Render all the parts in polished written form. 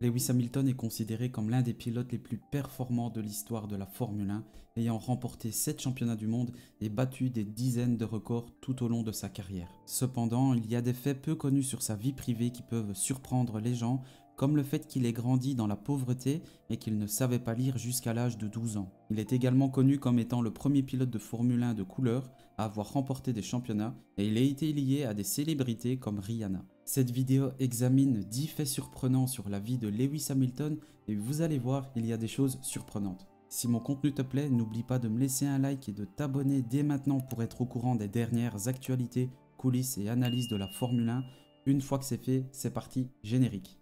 Lewis Hamilton est considéré comme l'un des pilotes les plus performants de l'histoire de la Formule 1, ayant remporté 7 championnats du monde et battu des dizaines de records tout au long de sa carrière. Cependant, il y a des faits peu connus sur sa vie privée qui peuvent surprendre les gens, comme le fait qu'il ait grandi dans la pauvreté et qu'il ne savait pas lire jusqu'à l'âge de 12 ans. Il est également connu comme étant le premier pilote de Formule 1 de couleur à avoir remporté des championnats et il a été lié à des célébrités comme Rihanna. Cette vidéo examine 10 faits surprenants sur la vie de Lewis Hamilton et vous allez voir, il y a des choses surprenantes. Si mon contenu te plaît, n'oublie pas de me laisser un like et de t'abonner dès maintenant pour être au courant des dernières actualités, coulisses et analyses de la Formule 1. Une fois que c'est fait, c'est parti, générique.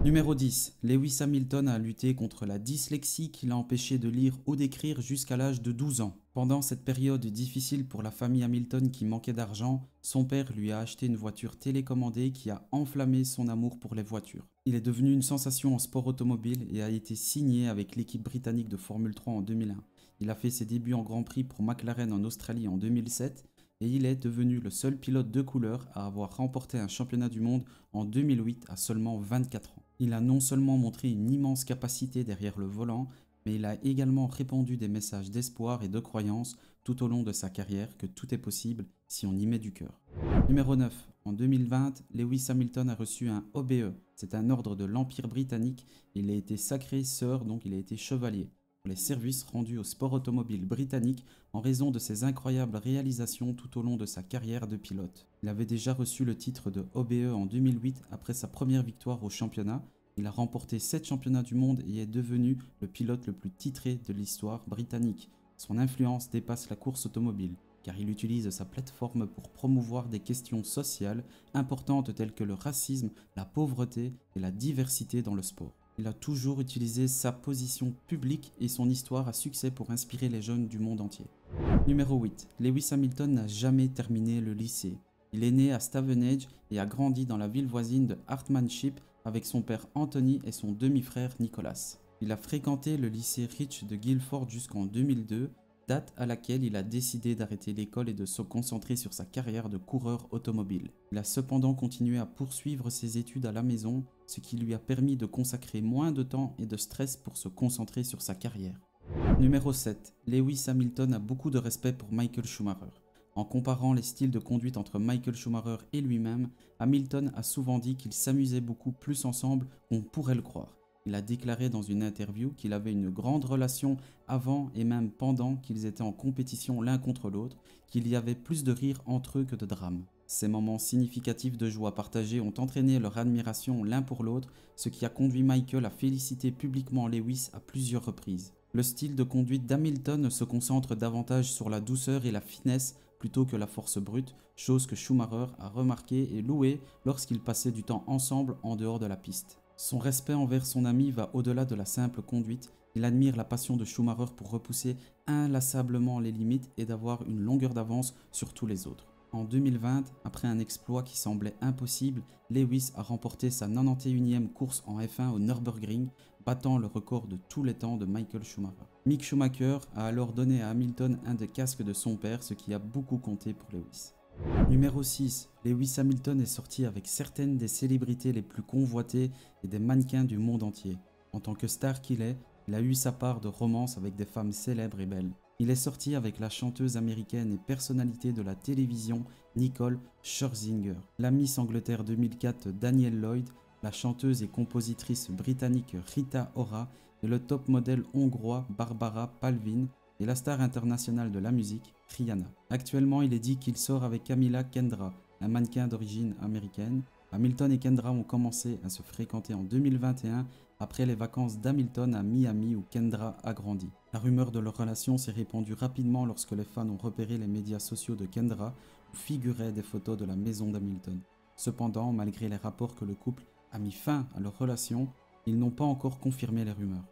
Numéro 10. Lewis Hamilton a lutté contre la dyslexie qui l'a empêché de lire ou d'écrire jusqu'à l'âge de 12 ans. Pendant cette période difficile pour la famille Hamilton qui manquait d'argent, son père lui a acheté une voiture télécommandée qui a enflammé son amour pour les voitures. Il est devenu une sensation en sport automobile et a été signé avec l'équipe britannique de Formule 3 en 2001. Il a fait ses débuts en Grand Prix pour McLaren en Australie en 2007 et il est devenu le seul pilote de couleur à avoir remporté un championnat du monde en 2008 à seulement 24 ans. Il a non seulement montré une immense capacité derrière le volant, mais il a également répandu des messages d'espoir et de croyance tout au long de sa carrière que tout est possible si on y met du cœur. Numéro 9. En 2020, Lewis Hamilton a reçu un OBE. C'est un ordre de l'Empire britannique. Il a été sacré Sir, donc il a été chevalier pour les services rendus au sport automobile britannique en raison de ses incroyables réalisations tout au long de sa carrière de pilote. Il avait déjà reçu le titre de OBE en 2008 après sa première victoire au championnat. Il a remporté 7 championnats du monde et est devenu le pilote le plus titré de l'histoire britannique. Son influence dépasse la course automobile, car il utilise sa plateforme pour promouvoir des questions sociales importantes telles que le racisme, la pauvreté et la diversité dans le sport. Il a toujours utilisé sa position publique et son histoire à succès pour inspirer les jeunes du monde entier. Numéro 8. Lewis Hamilton n'a jamais terminé le lycée. Il est né à Stevenage et a grandi dans la ville voisine de Hartmanship avec son père Anthony et son demi-frère Nicholas. Il a fréquenté le lycée Rich de Guildford jusqu'en 2002, date à laquelle il a décidé d'arrêter l'école et de se concentrer sur sa carrière de coureur automobile. Il a cependant continué à poursuivre ses études à la maison, ce qui lui a permis de consacrer moins de temps et de stress pour se concentrer sur sa carrière. Numéro 7. Lewis Hamilton a beaucoup de respect pour Michael Schumacher. En comparant les styles de conduite entre Michael Schumacher et lui-même, Hamilton a souvent dit qu'ils s'amusaient beaucoup plus ensemble qu'on pourrait le croire. Il a déclaré dans une interview qu'il avait une grande relation avant et même pendant qu'ils étaient en compétition l'un contre l'autre, qu'il y avait plus de rire entre eux que de drame. Ces moments significatifs de joie partagée ont entraîné leur admiration l'un pour l'autre, ce qui a conduit Michael à féliciter publiquement Lewis à plusieurs reprises. Le style de conduite d'Hamilton se concentre davantage sur la douceur et la finesse plutôt que la force brute, chose que Schumacher a remarqué et loué lorsqu'ils passaient du temps ensemble en dehors de la piste. Son respect envers son ami va au-delà de la simple conduite, il admire la passion de Schumacher pour repousser inlassablement les limites et d'avoir une longueur d'avance sur tous les autres. En 2020, après un exploit qui semblait impossible, Lewis a remporté sa 91e course en F1 au Nürburgring, battant le record de tous les temps de Michael Schumacher. Mick Schumacher a alors donné à Hamilton un des casques de son père, ce qui a beaucoup compté pour Lewis. Numéro 6. Lewis Hamilton est sorti avec certaines des célébrités les plus convoitées et des mannequins du monde entier. En tant que star qu'il est, il a eu sa part de romance avec des femmes célèbres et belles. Il est sorti avec la chanteuse américaine et personnalité de la télévision Nicole Scherzinger, la Miss Angleterre 2004 Danielle Lloyd, la chanteuse et compositrice britannique Rita Ora et le top modèle hongrois Barbara Palvin et la star internationale de la musique, Rihanna. Actuellement, il est dit qu'il sort avec Camila Kendra, un mannequin d'origine américaine. Hamilton et Kendra ont commencé à se fréquenter en 2021 après les vacances d'Hamilton à Miami où Kendra a grandi. La rumeur de leur relation s'est répandue rapidement lorsque les fans ont repéré les médias sociaux de Kendra où figuraient des photos de la maison d'Hamilton. Cependant, malgré les rapports que le couple a mis fin à leur relation, ils n'ont pas encore confirmé les rumeurs.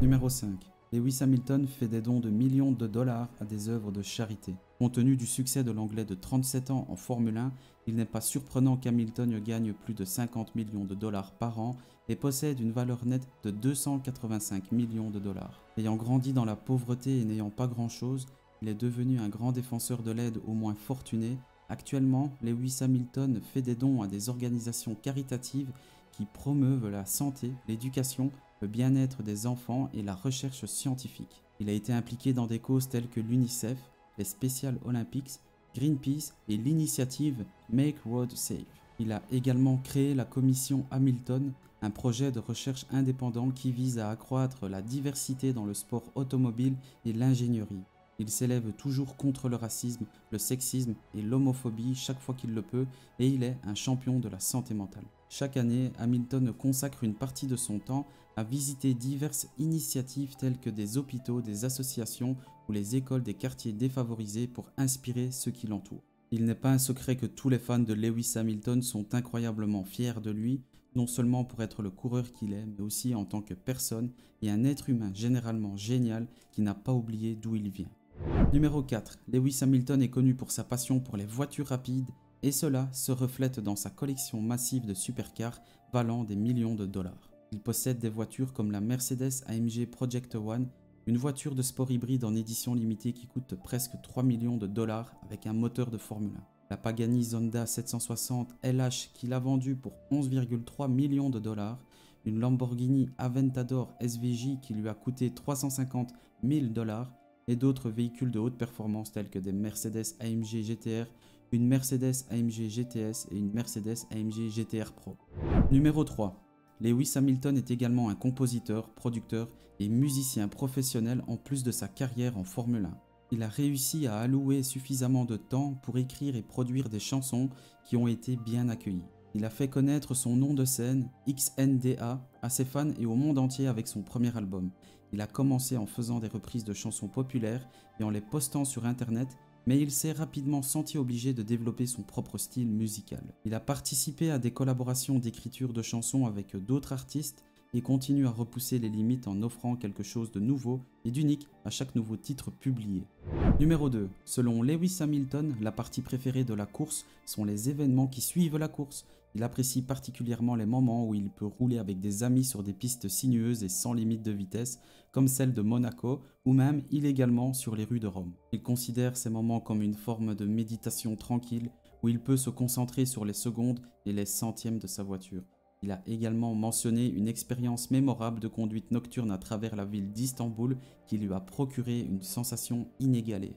Numéro 5. Lewis Hamilton fait des dons de millions de dollars à des œuvres de charité. Compte tenu du succès de l'Anglais de 37 ans en Formule 1, il n'est pas surprenant qu'Hamilton gagne plus de 50 millions de dollars par an et possède une valeur nette de 285 millions de dollars. Ayant grandi dans la pauvreté et n'ayant pas grand-chose, il est devenu un grand défenseur de l'aide aux moins fortunés. Actuellement, Lewis Hamilton fait des dons à des organisations caritatives qui promeuvent la santé, l'éducation, le bien-être des enfants et la recherche scientifique. Il a été impliqué dans des causes telles que l'UNICEF, les Special Olympics, Greenpeace et l'initiative Make Road Safe. Il a également créé la commission Hamilton, un projet de recherche indépendant qui vise à accroître la diversité dans le sport automobile et l'ingénierie. Il s'élève toujours contre le racisme, le sexisme et l'homophobie chaque fois qu'il le peut et il est un champion de la santé mentale. Chaque année, Hamilton consacre une partie de son temps à visiter diverses initiatives telles que des hôpitaux, des associations ou les écoles des quartiers défavorisés pour inspirer ceux qui l'entourent. Il n'est pas un secret que tous les fans de Lewis Hamilton sont incroyablement fiers de lui, non seulement pour être le coureur qu'il est, mais aussi en tant que personne et un être humain généralement génial qui n'a pas oublié d'où il vient. Numéro 4. Lewis Hamilton est connu pour sa passion pour les voitures rapides et cela se reflète dans sa collection massive de supercars valant des millions de dollars. Il possède des voitures comme la Mercedes AMG Project One, une voiture de sport hybride en édition limitée qui coûte presque 3 millions de dollars avec un moteur de Formule 1. La Pagani Zonda 760 LH qu'il a vendue pour 11,3 millions de dollars, une Lamborghini Aventador SVJ qui lui a coûté 350 000 dollars et d'autres véhicules de haute performance tels que des Mercedes AMG GTR, une Mercedes AMG GTS et une Mercedes AMG GTR Pro. Numéro 3. Lewis Hamilton est également un compositeur, producteur et musicien professionnel en plus de sa carrière en Formule 1. Il a réussi à allouer suffisamment de temps pour écrire et produire des chansons qui ont été bien accueillies. Il a fait connaître son nom de scène, XNDA, à ses fans et au monde entier avec son premier album. Il a commencé en faisant des reprises de chansons populaires et en les postant sur internet, mais il s'est rapidement senti obligé de développer son propre style musical. Il a participé à des collaborations d'écriture de chansons avec d'autres artistes et continue à repousser les limites en offrant quelque chose de nouveau et d'unique à chaque nouveau titre publié. Numéro 2. Selon Lewis Hamilton, la partie préférée de la course sont les événements qui suivent la course. Il apprécie particulièrement les moments où il peut rouler avec des amis sur des pistes sinueuses et sans limite de vitesse, comme celle de Monaco, ou même illégalement sur les rues de Rome. Il considère ces moments comme une forme de méditation tranquille, où il peut se concentrer sur les secondes et les centièmes de sa voiture. Il a également mentionné une expérience mémorable de conduite nocturne à travers la ville d'Istanbul qui lui a procuré une sensation inégalée.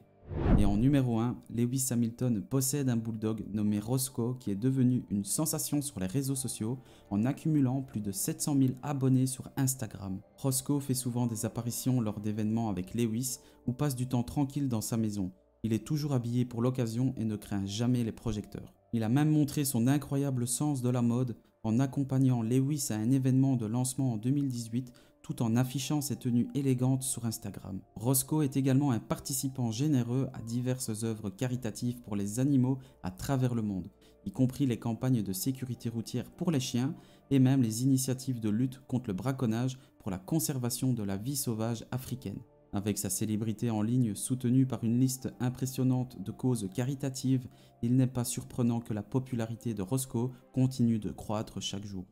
Et en numéro 1, Lewis Hamilton possède un bulldog nommé Roscoe qui est devenu une sensation sur les réseaux sociaux en accumulant plus de 700 000 abonnés sur Instagram. Roscoe fait souvent des apparitions lors d'événements avec Lewis ou passe du temps tranquille dans sa maison. Il est toujours habillé pour l'occasion et ne craint jamais les projecteurs. Il a même montré son incroyable sens de la mode en accompagnant Lewis à un événement de lancement en 2018 tout en affichant ses tenues élégantes sur Instagram. Roscoe est également un participant généreux à diverses œuvres caritatives pour les animaux à travers le monde, y compris les campagnes de sécurité routière pour les chiens et même les initiatives de lutte contre le braconnage pour la conservation de la vie sauvage africaine. Avec sa célébrité en ligne soutenue par une liste impressionnante de causes caritatives, il n'est pas surprenant que la popularité de Roscoe continue de croître chaque jour.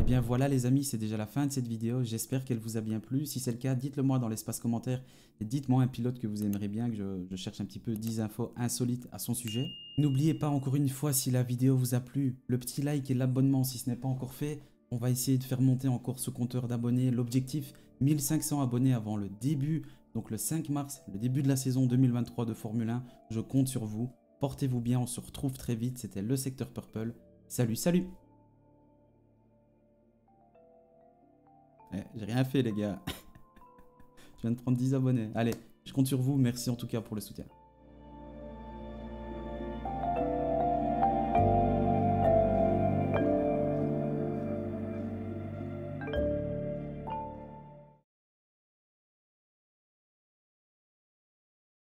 Et bien voilà les amis, c'est déjà la fin de cette vidéo, j'espère qu'elle vous a bien plu. Si c'est le cas, dites-le moi dans l'espace commentaire et dites-moi un pilote que vous aimeriez bien, que je cherche un petit peu 10 infos insolites à son sujet. N'oubliez pas encore une fois, si la vidéo vous a plu, le petit like et l'abonnement si ce n'est pas encore fait. On va essayer de faire monter encore ce compteur d'abonnés. L'objectif, 1500 abonnés avant le début, donc le 5 mars, le début de la saison 2023 de Formule 1. Je compte sur vous. Portez-vous bien, on se retrouve très vite. C'était le secteur Purple. Salut, salut! J'ai rien fait les gars. Je viens de prendre 10 abonnés. Allez, je compte sur vous. Merci en tout cas pour le soutien.